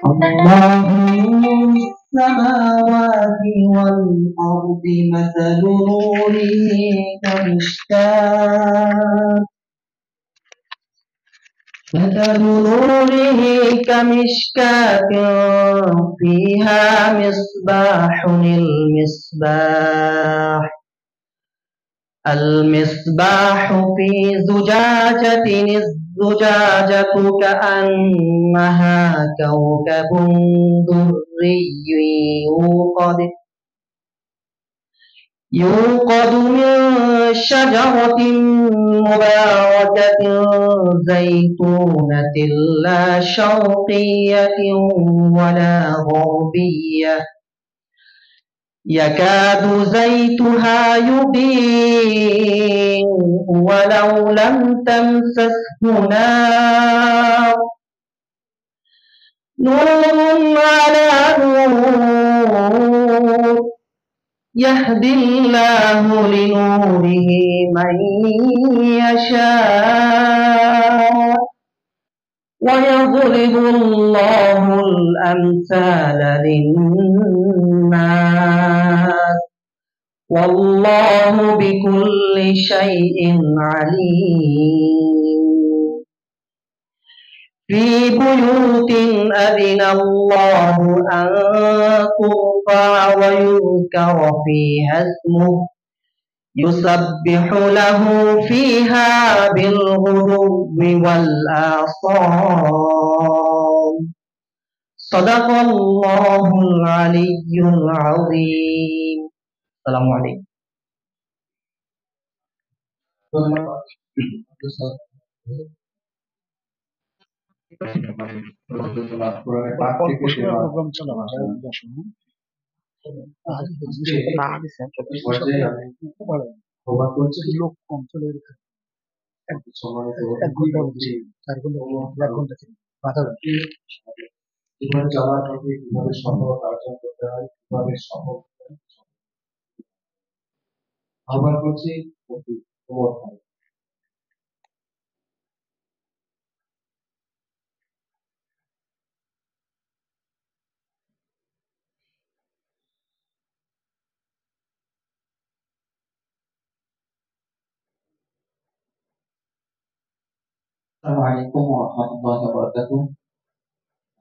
الله نور السماوات والأرض مثل نوره كمشكاة فيها مصباح المصباح في زجاجة الزجاجة كأنها كوكب دري يوقد من شجرة مباركة زيتونة لا شرقية ولا غربية يكاد زيتها يضيء ولو لم تمسسه نار نور على نور يهدي الله لنوره من يشاء ويضرب الله الأمثال للناس والله بكل شيء عليم في بيوت أذن الله أن ترفع ويذكر فيها اسمه يسبح له فيها بالغدو والآصال صدق الله العلي العظيم. السلام عليكم. লোক অঞ্চলের এক ঘন্টা 4 ঘন্টা 1 ঘন্টা ছিল বাধা কিভাবে চালাতে হবে, কিভাবে সফলতা অর্জন করতে হয়, কিভাবে সফল আহ্বান করছি আসসালামুআলাইকুম ওয়া রাহমাতুল্লাহি ওয়া বারাকাতুহু।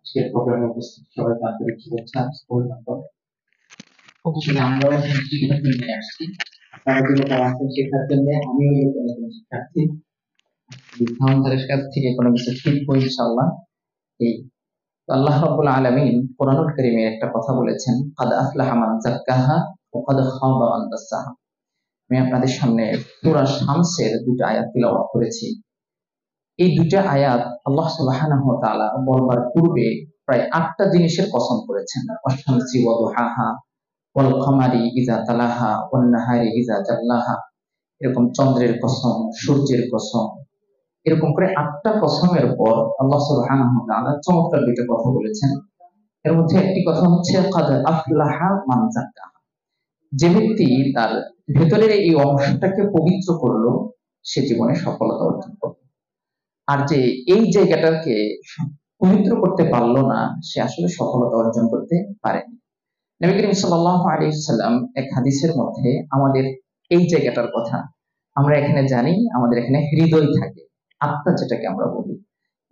আজকের প্রোগ্রামে উপস্থিত সবাইকে আন্তরিক শুভেচ্ছা অভিনন্দন। আমরাও শিক্ষার্থী নিয়ে আসছি, আপনারা যদি পড়াশোনা শেখার জন্য আমিও নতুন শিক্ষার্থী বিধানধারের কাছ থেকে কোনো কিছু শিখবো ইনশাআল্লাহ। এই আল্লাহ রাব্বুল আলামিন কোরআনুল কারীমে একটা কথা বলেছেন, কাদ আফলাহা মান যাক্কাহা ওয়া কাদ খাবা মান দাসসাহা। আমি আপনাদের সামনে সূরা শামসের দুটো আয়াত তিলাওয়াত করেছি। এই দুটো আয়াত আল্লাহ সুবহানাহু ওয়া তাআলা বলবার পূর্বে প্রায় 8টা জিনিসের কসম করেছেন। ওয়াশ-শামসি ওয়া দুহাহা ওয়াল কমারি ইযা তালাহা ওয়ান নাহারি ইযা জাল্লাহা, এরকম চন্দ্রের কসম, সূর্যের কসম, এরকম করে 8টা কসমের পর আল্লাহ সুবহানাহু ওয়া তাআলা চমৎকার দুটো কথা বলেছেন। এর মধ্যে একটি কথা হচ্ছে কাদ আফলাহা মান যাক্কাহা, যে ব্যক্তি তার ভেতরের এই অংশটাকে পবিত্র করলো সে জীবনে সফলতা অর্জন করবে। আর যে এই জায়গাটাকে পবিত্র করতে পারলো না সে আসলে সফলতা অর্জন করতে পারেনি। নবী করিম সাল্লাল্লাহু আলাইহি ওয়াসাল্লাম এক হাদিসের মধ্যে আমাদের এই জায়গাটার কথা, আমরা এখানে জানি আমাদের এখানে হৃদয় থাকে, আত্মা যেটাকে আমরা বলি,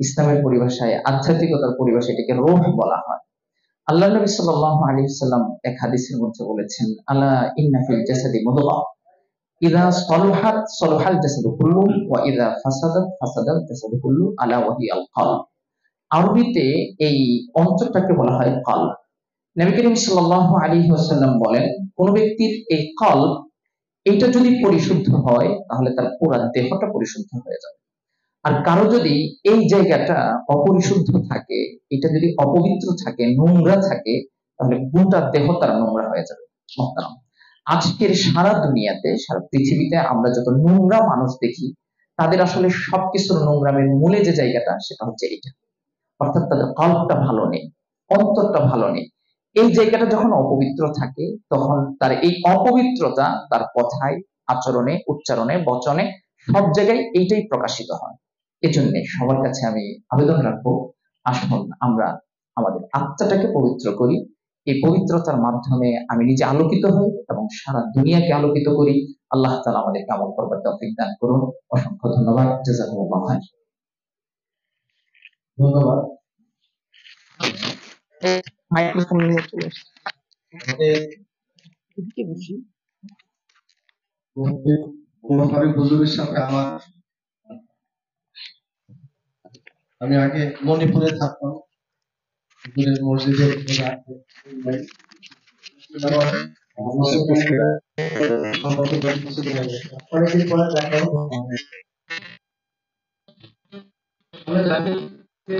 ইসলামের পরিভাষায় আধ্যাত্মিকতার পরিভাষায় এটাকে রূহ বলা হয়। আল্লাহ নবী সাল্লাল্লাহু আলাইহি ওয়াসাল্লাম এক হাদিসের মধ্যে বলেছেন, আলা ইন্না ফিল জাসাদি মুদগাহ ইযা সালাহাত সালাহাল জাসাদু কুল্লু ওয়া ইযা ফাসাদাত ফাসাদাল জাসাদু কুল্লু আলা ওয়া হিয়াল কলব। আরবিতে এই অন্তরটাকে বলা হয় কলব। নবী করিম সাল্লাল্লাহু আলাইহি ওয়াসাল্লাম বলেন, কোন ব্যক্তির এই কলব এটা যদি পরিশুদ্ধ হয় তাহলে তার পুরো দেহটা পরিশুদ্ধ হয়ে যাবে। আর কারো যদি এই জায়গাটা অপরিশুদ্ধ থাকে, এটা যদি অপবিত্র থাকে, নোংরা থাকে, তাহলে গোটা দেহ তার নোংরা হয়ে যাবে। আজকের সারা দুনিয়াতে, সারা পৃথিবীতে আমরা যত নোংরা মানুষ দেখি তাদের আসলে সবকিছুর নোংরামের মূলে যে জায়গাটা সেটা হচ্ছে এটা, অর্থাৎ তাদের কলবটা ভালো নেই, অন্তরটা ভালো নেই। এই জায়গাটা যখন অপবিত্র থাকে তখন তার এই অপবিত্রতা তার কথায়, আচরণে, উচ্চারণে, বচনে সব জায়গায় এইটাই প্রকাশিত হয়। এজন্য সবার কাছে আমি আবেদন রাখবো, আসুন আমরা আমাদের আত্মাটাকে পবিত্র করি। এই পবিত্রতার মাধ্যমে আমি নিজে আলোকিত হই এবং সারা দুনিয়াকে আলোকিত করি। আল্লাহ তাআলা আমাদেরকে আমল করবার তৌফিক দান করুন। অসংখ্য ধন্যবাদ। জাযাকুমুল্লাহ খাইর। ধন্যবাদ। মাইক্রোফোন নিয়ে চলে আসছে। আমাদের এদিকে বেশি মহাকারী হুজুরের সাথে আমি আগে মণিপুরে থাকতাম, হুজুরের মসজিদে অনেকদিন পরে দেখা হলো। আমরা জানি যে